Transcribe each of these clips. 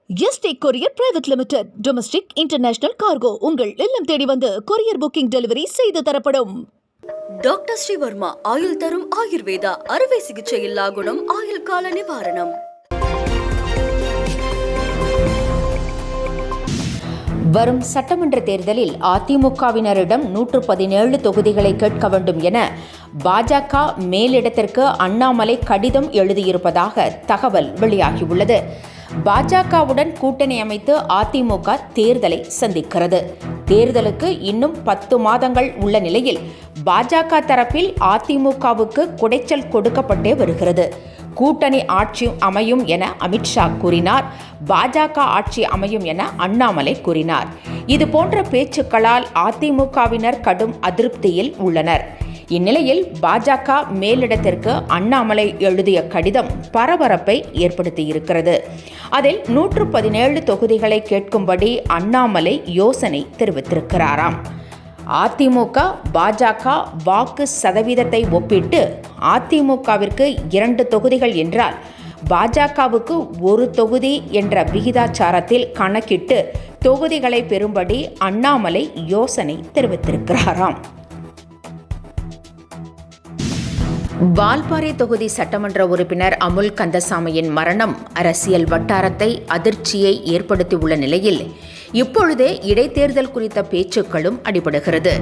Yesterday courier private limited. Domestic international cargo உங்கள் இல்லம் தேடி வந்து கொரியர் புக்கிங் டெலிவரி செய்து தரப்படும். டாக்டர் ஸ்ரீவர்மா ஆயுள் தரும் ஆயுர்வேதா அறுவை சிகிச்சை இல்லா குணம் ஆயுள் கால நிவாரணம். வரும் சட்டமன்ற தேர்தலில் அதிமுகவினரிடம் 117 தொகுதிகளை கேட்க வேண்டும் என பாஜக மேலிடத்திற்கு அண்ணாமலை கடிதம் எழுதியிருப்பதாக தகவல் வெளியாகியுள்ளது. பாஜகவுடன் கூட்டணி அமைத்து அதிமுக தேர்தலை சந்திக்கிறது. தேர்தலுக்கு இன்னும் 10 மாதங்கள் உள்ள நிலையில் பாஜக தரப்பில் அதிமுகவுக்கு குடைச்சல் கொடுக்கப்பட்டே வருகிறது. கூட்டணி ஆட்சி அமையும் என அமித்ஷா கூறினார். பாஜக ஆட்சி அமையும் என அண்ணாமலை கூறினார். இதுபோன்ற பேச்சுக்களால் அதிமுகவினர் கடும் அதிருப்தியில் உள்ளனர். இந்நிலையில் பாஜக மேலிடத்திற்கு அண்ணாமலை எழுதிய கடிதம் பரபரப்பை ஏற்படுத்தியிருக்கிறது. அதில் 117 தொகுதிகளை கேட்கும்படி அண்ணாமலை யோசனை தெரிவித்திருக்கிறாராம். அதிமுக பாஜக வாக்கு சதவீதத்தை ஒப்பிட்டு அதிமுகவிற்கு 2 தொகுதிகள் என்றால் பாஜகவுக்கு 1 தொகுதி என்ற விகிதாச்சாரத்தில் கணக்கிட்டு தொகுதிகளை பெறும்படி அண்ணாமலை யோசனை தெரிவித்திருக்கிறாராம். வால்பாறை தொகுதி சட்டமன்ற உறுப்பினர் அமுல் கந்தசாமியின் மரணம் அரசியல் வட்டாரத்தை அதிர்ச்சியை ஏற்படுத்தியுள்ள நிலையில் இப்பொழுதே இடைத்தேர்தல் குறித்த பேச்சுக்களும் அடிபடுகிறது.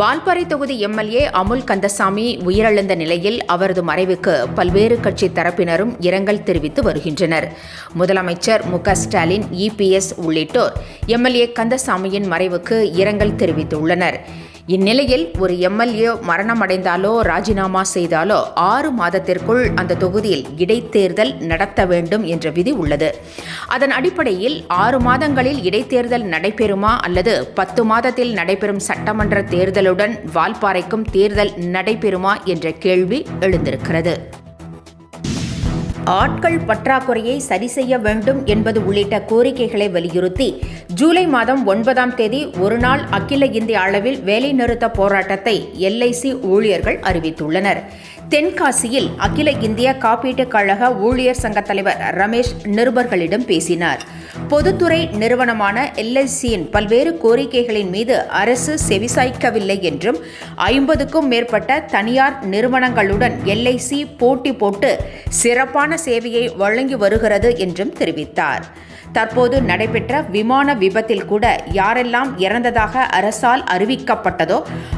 வால்பாறை தொகுதி எம்எல்ஏ அமுல் கந்தசாமி உயிரிழந்த நிலையில் அவரது மறைவுக்கு பல்வேறு கட்சி தரப்பினரும் இரங்கல் தெரிவித்து வருகின்றனர். முதலமைச்சர் மு.க. ஸ்டாலின், இபிஎஸ் உள்ளிட்டோர் எம்எல்ஏ கந்தசாமியின் மறைவுக்கு இரங்கல் தெரிவித்துள்ளனர். இந்நிலையில் ஒரு எம்எல்ஏ மரணமடைந்தாலோ ராஜினாமா செய்தாலோ 6 மாதத்திற்குள் அந்த தொகுதியில் இடைத்தேர்தல் நடத்த வேண்டும் என்ற விதி உள்ளது. அதன் அடிப்படையில் 6 மாதங்களில் இடைத்தேர்தல் நடைபெறுமா அல்லது 10 மாதத்தில் நடைபெறும் சட்டமன்ற தேர்தலுடன் வால்பாறைக்கும் தேர்தல் நடைபெறுமா என்ற கேள்வி எழுந்திருக்கிறது. ஆட்கள் பற்றாக்குறையை சரி செய்ய வேண்டும் என்பது உள்ளிட்ட கோரிக்கைகளை வலியுறுத்தி ஜூலை மாதம் 9ஆம் தேதி ஒருநாள் அகில இந்திய அளவில் வேலைநிறுத்த போராட்டத்தை எல்ஐசி ஊழியர்கள் அறிவித்துள்ளனர். தென்காசியில் அகில இந்திய காப்பீட்டுக் கழக ஊழியர் சங்க தலைவர் ரமேஷ் நிருபர்களிடம் பேசினார். பொதுத்துறை நிறுவனமான எல்ஐசியின் பல்வேறு கோரிக்கைகளின் மீது அரசு செவிசாய்க்கவில்லை என்றும் 50க்கும் மேற்பட்ட தனியார் நிறுவனங்களுடன் எல்ஐசி போட்டி போட்டு சிறப்பான சேவையை வழங்கி வருகிறது என்றும் தெரிவித்தார். தற்போது நடைபெற்ற விமான விபத்தில் கூட யாரெல்லாம் இறந்ததாக அரசால் அறிவிக்கப்பட்டதோ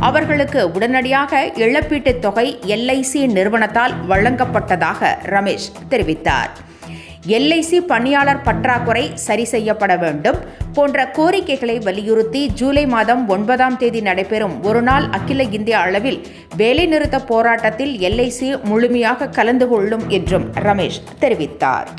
அவர்களுக்கு உடனடியாக இழப்பீட்டுத் தொகை எல்ஐசி நிறுவனத்தால் வழங்கப்பட்டதாக ரமேஷ் தெரிவித்தார். எல்ஐசி பணியாளர் பற்றாக்குறை சரி செய்யப்பட வேண்டும் போன்ற கோரிக்கைகளை வலியுறுத்தி ஜூலை மாதம் 9ஆம் தேதி நடைபெறும் ஒருநாள் அகில இந்திய அளவில் வேலைநிறுத்த போராட்டத்தில் எல்ஐசி முழுமையாக கலந்து கொள்ளும் என்றும் ரமேஷ் தெரிவித்தார்.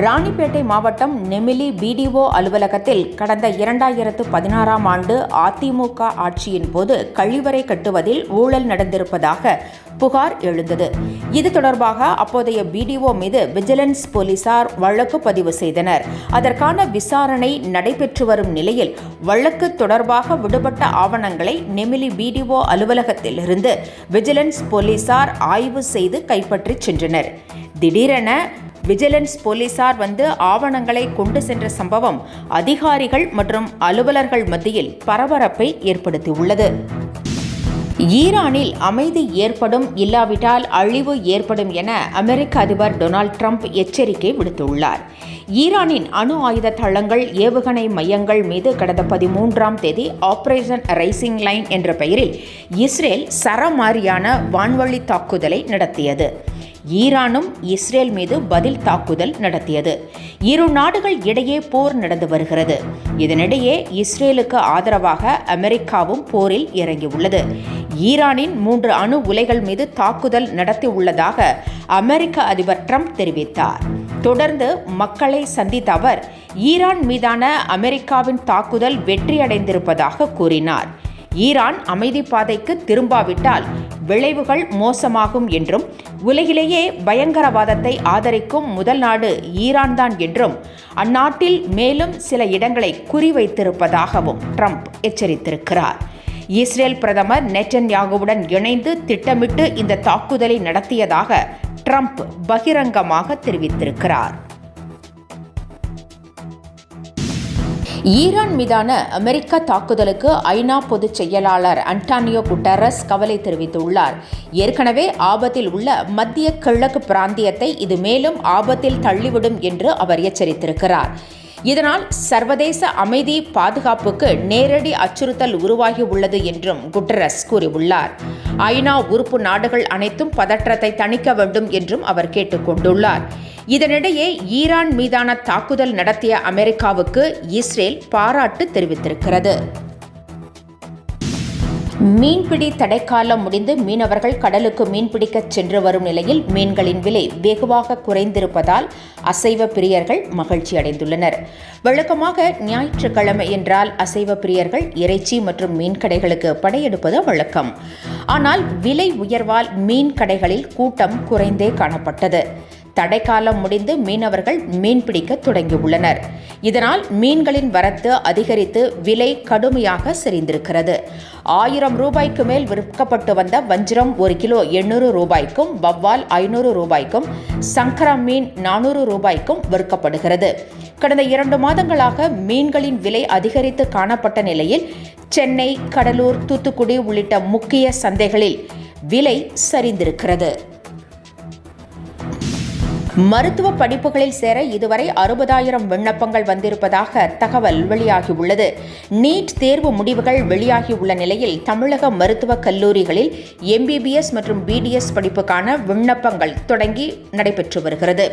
ராணிப்பேட்டை மாவட்டம் நெமிலி பிடிஓ அலுவலகத்தில் கடந்த 2016ஆம் ஆண்டு அதிமுக ஆட்சியின் போது கழிவறை கட்டுவதில் ஊழல் நடந்திருப்பதாக புகார் எழுந்தது. இது தொடர்பாக அப்போதைய பிடிஓ மீது விஜிலன்ஸ் போலீசார் வழக்கு பதிவு செய்தனர். அதற்கான விசாரணை நடைபெற்று வரும் நிலையில் வழக்கு தொடர்பாக விடுபட்ட ஆவணங்களை நெமிலி பிடிஓ அலுவலகத்திலிருந்து விஜிலன்ஸ் போலீசார் ஆய்வு செய்து கைப்பற்றி சென்றனர். திடீரென விஜிலன்ஸ் போலீசார் வந்து ஆவணங்களை கொண்டு சென்ற சம்பவம் அதிகாரிகள் மற்றும் அலுவலர்கள் மத்தியில் பரபரப்பை ஏற்படுத்தியுள்ளது. ஈரானில் அமைதி ஏற்படும், இல்லாவிட்டால் அழிவு ஏற்படும் என அமெரிக்க அதிபர் டொனால்ட் ட்ரம்ப் எச்சரிக்கை விடுத்துள்ளார். ஈரானின் அணு ஆயுத தளங்கள், ஏவுகணை மையங்கள் மீது கடந்த 13ஆம் தேதி ஆபரேஷன் ரைசிங் லைன் என்ற பெயரில் இஸ்ரேல் சரமாரியான வான்வழி தாக்குதலை நடத்தியது. ஈரானும் இஸ்ரேல் மீது பதில் தாக்குதல் நடத்தியது. இரு நாடுகள் இடையே போர் நடந்து வருகிறது. இதனிடையே இஸ்ரேலுக்கு ஆதரவாக அமெரிக்காவும் போரில் இறங்கியுள்ளது. ஈரானின் 3 அணு உலைகள் மீது தாக்குதல் நடத்தியுள்ளதாக அமெரிக்க அதிபர் ட்ரம்ப் தெரிவித்தார். தொடர்ந்து மக்களை சந்தித்த அவர் ஈரான் மீதான அமெரிக்காவின் தாக்குதல் வெற்றியடைந்திருப்பதாக கூறினார். ஈரான் அமைதி பாதைக்கு திரும்பாவிட்டால் விளைவுகள் மோசமாகும் என்றும் உலகிலேயே பயங்கரவாதத்தை ஆதரிக்கும் முதல் நாடு ஈரான் தான் என்றும் அந்நாட்டில் மேலும் சில இடங்களை குறிவைத்திருப்பதாகவும் ட்ரம்ப் எச்சரித்திருக்கிறார். இஸ்ரேல் பிரதமர் நெட்டன்யாகுவுடன் இணைந்து திட்டமிட்டு இந்த தாக்குதலை நடத்தியதாக ட்ரம்ப் பகிரங்கமாக தெரிவித்திருக்கிறார். ஈரான் மீதான அமெரிக்க தாக்குதலுக்கு ஐநா பொதுச் செயலாளர் அன்டானியோ குட்டரஸ் கவலை தெரிவித்துள்ளார். ஏற்கனவே ஆபத்தில் உள்ள மத்திய கிழக்கு பிராந்தியத்தை இது மேலும் ஆபத்தில் தள்ளிவிடும் என்று அவர் எச்சரித்திருக்கிறார். இதனால் சர்வதேச அமைதி பாதுகாப்புக்கு நேரடி அச்சுறுத்தல் உருவாகி உள்ளது என்றும் குட்டரஸ் கூறியுள்ளார். ஐநா உறுப்பு நாடுகள் அனைத்தும் பதற்றத்தை தணிக்க வேண்டும் என்றும் அவர் கேட்டுக்கொண்டுள்ளார். இதனிடையே ஈரான் மீதான தாக்குதல் நடத்திய அமெரிக்காவுக்கு இஸ்ரேல் பாராட்டு தெரிவித்திருக்கிறது. மீன்பிடி தடைக்காலம் முடிந்து மீனவர்கள் கடலுக்கு மீன்பிடிக்கச் சென்று வரும் நிலையில் மீன்களின் விலை வெகுவாக குறைந்திருப்பதால் அசைவ பிரியர்கள் மகிழ்ச்சி அடைந்துள்ளனர். வழக்கமாக ஞாயிற்றுக்கிழமை என்றால் அசைவ பிரியர்கள் இறைச்சி மற்றும் மீன் கடைகளுக்கு படையெடுப்பது வழக்கம். ஆனால் விலை உயர்வால் மீன் கடைகளில் கூட்டம் குறைந்தே காணப்பட்டது. தடைக்காலம் முடிந்து மீனவர்கள் மீன்பிடிக்க தொடங்கியுள்ளனர். இதனால் மீன்களின் வரத்து அதிகரித்து விலை கடுமையாக சரிந்திருக்கிறது. 1000 ரூபாய்க்கு மேல் விற்கப்பட்டு வந்த வஞ்சிரம் 1 கிலோ 800 ரூபாய்க்கும், வவ்வால் 500 ரூபாய்க்கும், சங்கரா மீன் 400 ரூபாய்க்கும் விற்கப்படுகிறது. கடந்த 2 மாதங்களாக மீன்களின் விலை அதிகரித்து காணப்பட்ட நிலையில் சென்னை, கடலூர், தூத்துக்குடி உள்ளிட்ட முக்கிய சந்தைகளில் விலை சரிந்திருக்கிறது. மருத்துவ படிப்புகளில் சேர இதுவரை 60,000 விண்ணப்பங்கள் வந்திருப்பதாக தகவல் வெளியாகியுள்ளது. நீட் தேர்வு முடிவுகள் வெளியாகியுள்ள நிலையில் தமிழக மருத்துவக் கல்லூரிகளில் MBBS மற்றும் BDS படிப்புக்கான விண்ணப்பங்கள் தொடங்கி நடைபெற்று வருகிறது.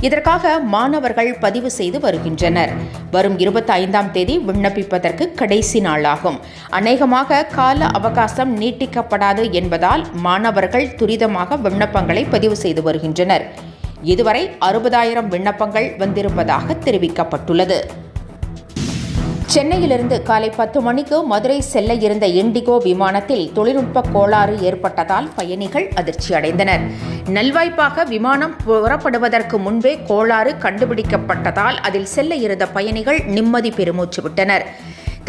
இதற்காக மாணவர்கள் பதிவு செய்து வருகின்றனர். வரும் 25ஆம் தேதி விண்ணப்பிப்பதற்கு கடைசி நாளாகும். அநேகமாக கால அவகாசம் நீட்டிக்கப்படாது என்பதால் மாணவர்கள் துரிதமாக விண்ணப்பங்களை பதிவு செய்து வருகின்றனர். இதுவரை 60,000 விண்ணப்பங்கள் வந்திருப்பதாக தெரிவிக்கப்பட்டுள்ளது. சென்னையிலிருந்து காலை 10 மணிக்கு மதுரை செல்ல இருந்த இண்டிகோ விமானத்தில் தொழில்நுட்ப கோளாறு ஏற்பட்டதால் பயணிகள் அதிர்ச்சி அடைந்தனர். நல்வாய்ப்பாக விமானம் புறப்படுவதற்கு முன்பே கோளாறு கண்டுபிடிக்கப்பட்டதால் அதில் செல்ல இருந்த பயணிகள் நிம்மதி பெருமூச்சு விட்டனர்.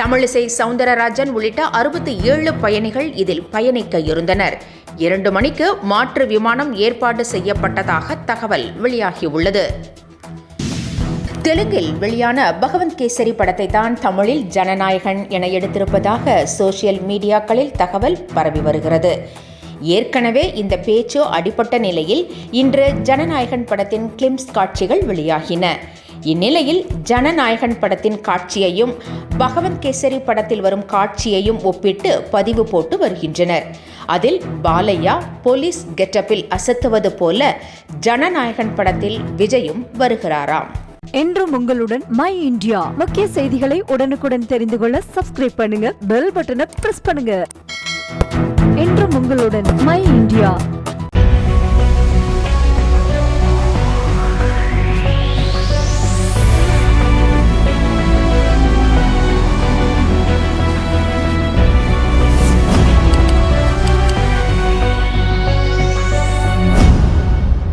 தமிழிசை சவுந்தரராஜன் உள்ளிட்ட 67 பயணிகள் இதில் பயணிக்க இருந்தனர். 2 மணிக்கு மாற்று விமானம் ஏற்பாடு செய்யப்பட்டதாக தகவல் வெளியாகியுள்ளது. தெலுங்கில் வெளியான பகவந்த் கேசரி படத்தை தான் தமிழில் ஜனநாயகன் என எடுத்திருப்பதாக சோசியல் மீடியாக்களில் தகவல் பரவி வருகிறது. ஏற்கனவே இந்த பேச்சு அடிபட்ட நிலையில் இன்று ஜனநாயகன் படத்தின் கிளிம்ஸ் காட்சிகள் வெளியாகின. இந்நிலையில் ஜனநாயகன் படத்தின் காட்சியையும் பகவந்த் கேசரி படத்தில் வரும் காட்சியையும் ஒப்பிட்டு பதிவு போட்டு வருகின்றனர். அதில் பாலையா போலீஸ் கெட்டப்பில் அசத்துவது போல ஜனநாயகன் படத்தில் விஜயும் வருகிறாராம். என்றும் உங்களுடன் மை இந்தியா. முக்கிய செய்திகளை உடனுக்குடன் தெரிந்து கொள்ள சப்ஸ்கிரைப் பண்ணுங்க, பெல் பட்டனை பிரஸ் பண்ணுங்க. என்றும் உங்களுடன் மை இந்தியா.